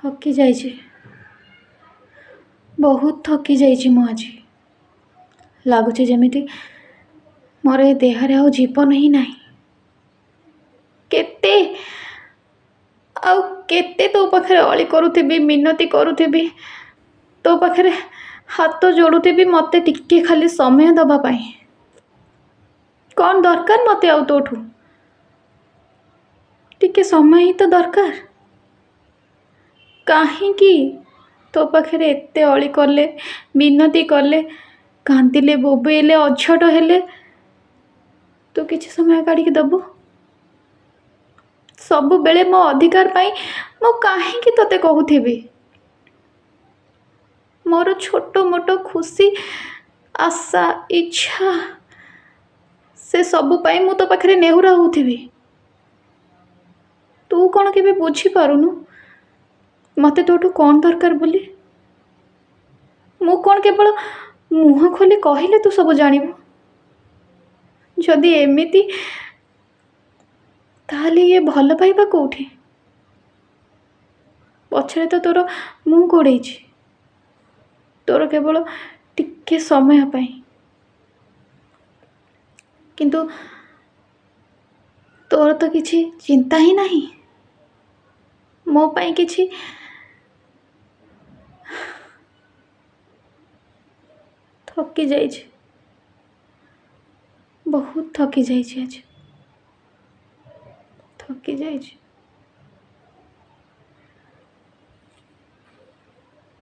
थकी जाइए, बहुत थकी जाइए। मु आज लगुच जमी मोर ए देहरे आ जीवन ही नहीं। केते आउ केते तो पाखे अली करुथी, मिनती करुथी, तो पाखे हाथ जोड़ुथी मत टिके खाली समय दबापाई। कौन दरकार मत आउ तोठू टिके समय ही तो दरकार। कहीं तो पाखे एत अली कले, मिनती कले, कांदिले, बोबेले, अझट हेले, तू किसी समय काढ़ी दबु। सबु बेले मो अधिकार पाई मो कहीं तोते कहूथी। मोर छोट मोट खुशी, आशा, इच्छा से सबु पाई मु तो पाखे नेहुरा होउथी। तू कौन के बुझी पारुनु मते तोठू कौन दरकार बोली। मु कौन केवल मुह खोली कहले तू सब जानिबु। जदि एमिति ताहले ये भल पाइबा कोठी। पछरे तो तोर मुँह गोड़े, तोर केवल टिके समय पाई, किंतु तोर तो किसी चिंता ही नहीं मो पाई किसी। थकी जाइए, बहुत थकी जाइए, आज थकी जाइए।